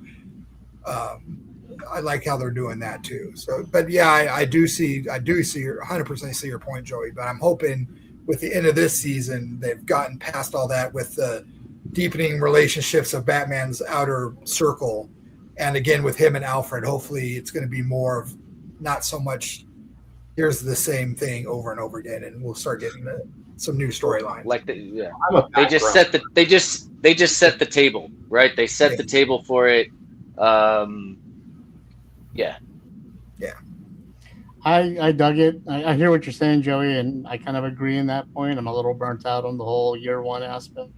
I like how they're doing that too. So, but yeah, I do see 100% see your point, Joey, but I'm hoping with the end of this season, they've gotten past all that with the deepening relationships of Batman's outer circle. And again, with him and Alfred, hopefully it's going to be more of not so much, here's the same thing over and over again. And we'll start getting some new storylines. They just set the table, right? They set the table for it. I dug it. I hear what you're saying, Joey, and I kind of agree in that point. I'm a little burnt out on the whole year one aspect.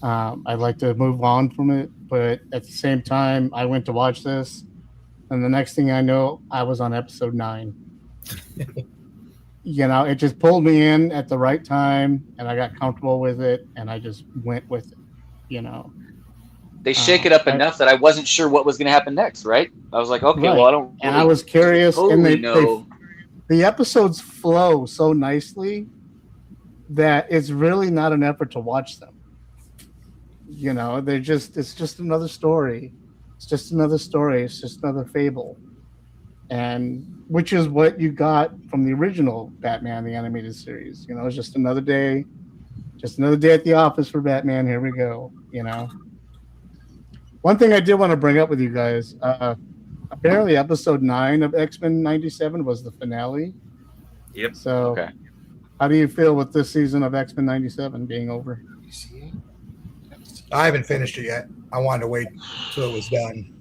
I'd like to move on from it, but at the same time, I went to watch this, and the next thing I know, I was on episode 9. It just pulled me in at the right time, and I got comfortable with it, and I just went with it. They shake it up enough that I wasn't sure what was going to happen next, right? I was like, okay, right. well, I don't. And I was curious, totally and know. The episodes flow so nicely that it's really not an effort to watch them. It's just another story. It's just another story. It's just another fable. And which is what you got from the original Batman, the animated series. It's just another day at the office for Batman. Here we go. One thing I did want to bring up with you guys, apparently episode 9 of X-Men 97 was the finale. Yep. So how do you feel with this season of X-Men 97 being over? I haven't finished it yet. I wanted to wait till it was done.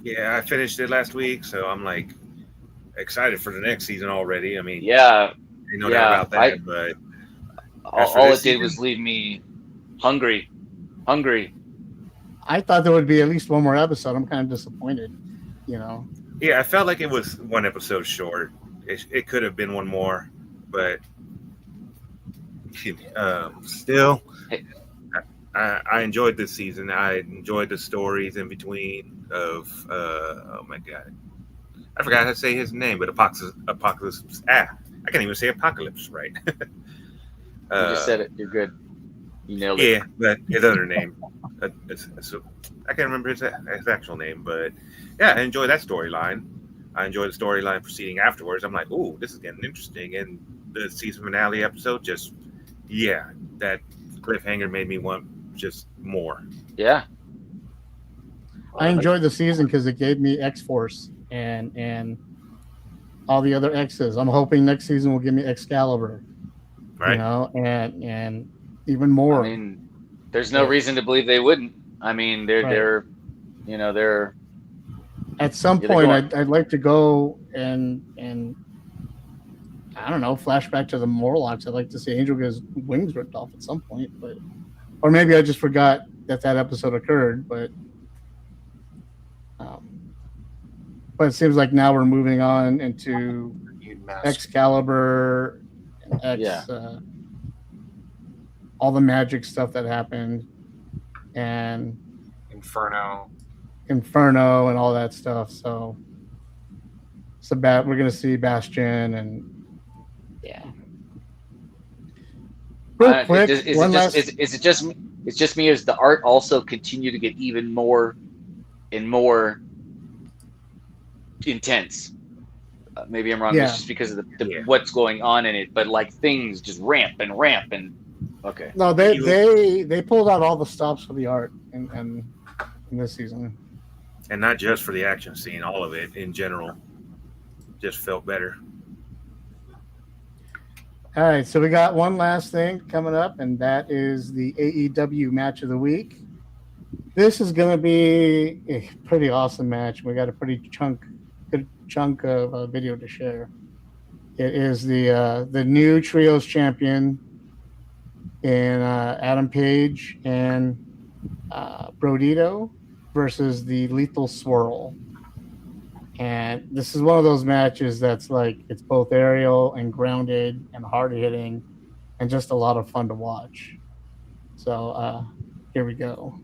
Yeah, I finished it last week, so I'm excited for the next season already. I mean, yeah, no doubt about that. But all it did was leave me hungry. I thought there would be at least one more episode. I'm kind of disappointed. Yeah, I felt like it was one episode short. It could have been one more, but still. I enjoyed this season. I enjoyed the stories in between of oh my god, I forgot how to say his name, but Apocalypse. I can't even say Apocalypse right. You just said it. You're good. You nailed it. Yeah, but his other name, I can't remember his actual name, but yeah, I enjoyed that storyline. I enjoyed the storyline proceeding afterwards. I'm like, ooh, this is getting interesting. And the season finale episode, that cliffhanger made me want just more. Yeah. I enjoyed the season because it gave me X-Force and all the other X's. I'm hoping next season will give me Excalibur. Right. And even more. I mean, there's no reason to believe they wouldn't. I mean, they're at some point I'd like to go and I don't know, flashback to the Morlocks. I'd like to see Angel get his wings ripped off at some point, or maybe I just forgot that episode occurred. But it seems like now we're moving on into Excalibur and all the magic stuff that happened, and Inferno, and all that stuff. So we're gonna see Bastion and Real quick, is it just me? It's just me. Is the art also continue to get even more and more intense? Maybe I'm wrong. Yeah. It's just because of what's going on in it, but like things just ramp and okay. No, they pulled out all the stops for the art in this season, and not just for the action scene. All of it in general just felt better. All right, so we got one last thing coming up, and that is the AEW match of the week. This is going to be a pretty awesome match. We got a good chunk of video to share. It is the new trios champion in Adam Page and Brodito versus the Lethal Swirl. And this is one of those matches that's like, it's both aerial and grounded and hard hitting and just a lot of fun to watch. So here we go.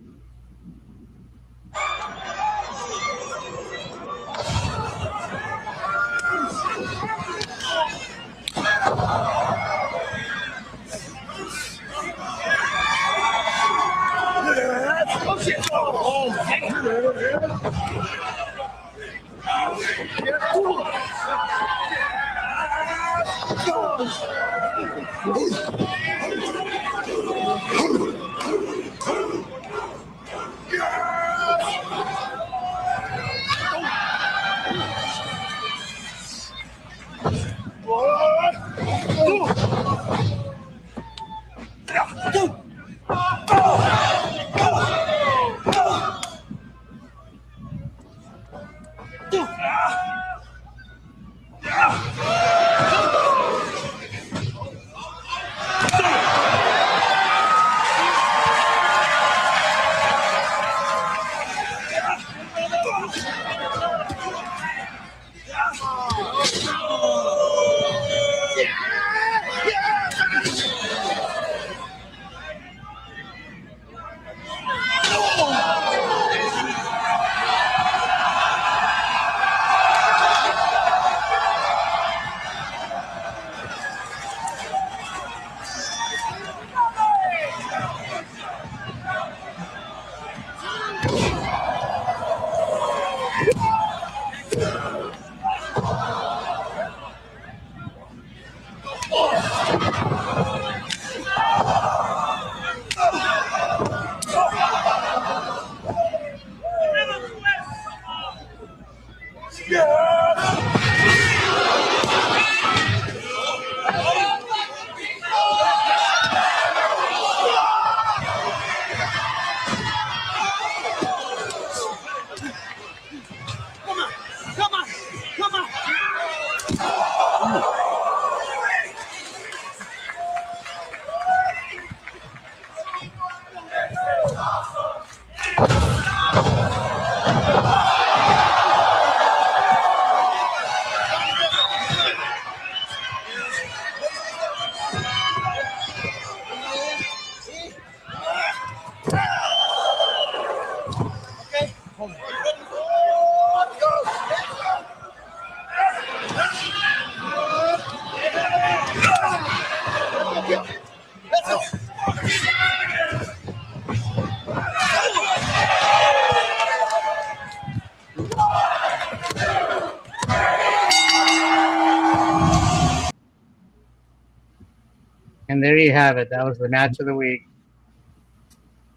And there you have it. That was the match of the week.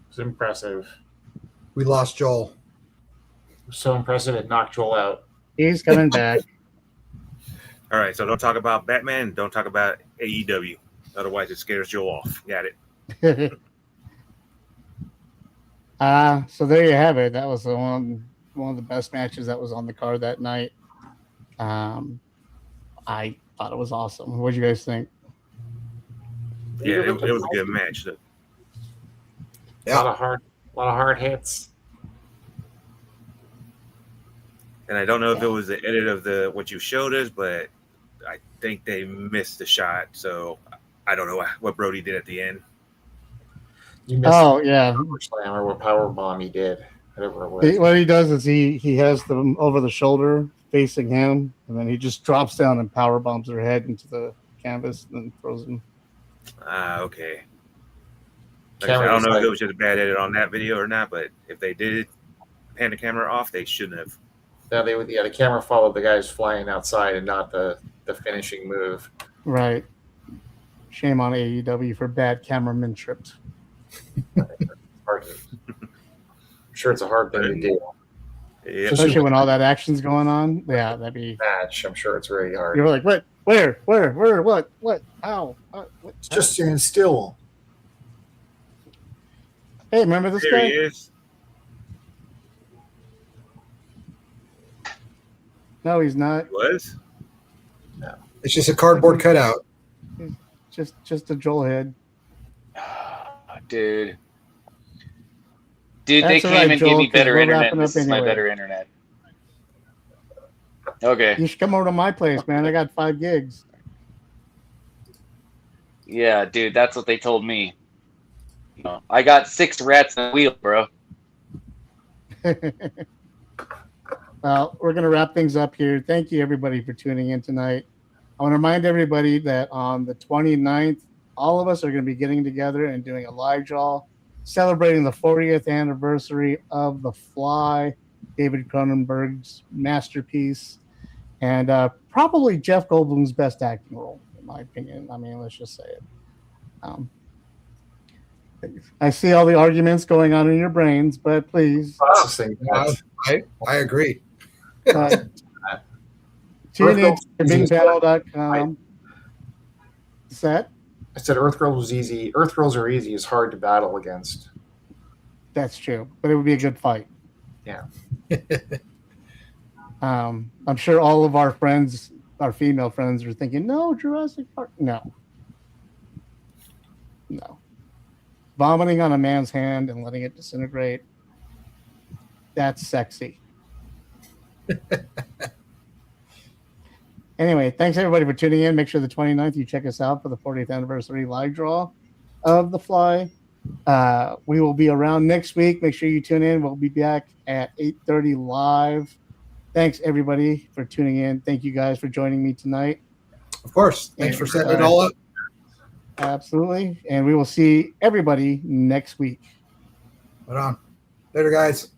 It's impressive. We lost Joel. So impressive it knocked Joel out. He's coming back. All right, so don't talk about Batman. Don't talk about AEW. Otherwise, it scares Joel off. Got it. So there you have it. That was one of the best matches that was on the card that night. I thought it was awesome. What do you guys think? Yeah, it was a good match. Though. A lot of hard hits. And I don't know if it was the edit of what you showed us, but I think they missed the shot. So I don't know what Brody did at the end. You missed yeah, power slam or what power bomb he did, whatever it was. What he does is he has them over the shoulder facing him, and then he just drops down and power bombs their head into the canvas and then throws them. Okay. Like I don't know if it was just a bad edit on that video or not, but if they did pan the camera off, they shouldn't have. No, the camera followed the guys flying outside and not the finishing move. Right. Shame on AEW for bad cameramanship. I'm sure it's a hard thing to do. Yeah. Especially when all that action's going on. Yeah, that'd be match. I'm sure it's very hard. You're like, what? Where? What? How? What? It's just stand still. Hey, remember this There guy? he is. No, he's not. He was? No. It's just a cardboard cutout. Just a Joel head. Dude, That's they all came right, and Joel, gave me 'cause better we're internet. wrapping This up is my anyway. better internet. Okay. You should come over to my place, man. I got 5 gigs. Yeah, dude, that's what they told me. No, I got 6 rats in the wheel, bro. Well, we're going to wrap things up here. Thank you, everybody, for tuning in tonight. I want to remind everybody that on the 29th, all of us are going to be getting together and doing a live draw celebrating the 40th anniversary of The Fly, David Cronenberg's masterpiece, and probably Jeff Goldblum's best acting role, in my opinion. I mean, let's just say it. I see all the arguments going on in your brains, but please. I agree. Tune in to bigpanel.com. Set. I said Earth Girls was easy. Earth Girls are easy. It's hard to battle against. That's true, but it would be a good fight. Yeah. I'm sure all of our friends, our female friends, are thinking, "No, Jurassic Park." No. Vomiting on a man's hand and letting it disintegrate. That's sexy. Anyway, thanks everybody for tuning in. Make sure the 29th you check us out for the 40th anniversary live draw of The Fly. We will be around next week. Make sure you tune in. We'll be back at 8:30 live. Thanks everybody for tuning in. Thank you guys for joining me tonight. Of course. Thanks for setting it all up. Absolutely. And we will see everybody next week. Right on. Later, guys.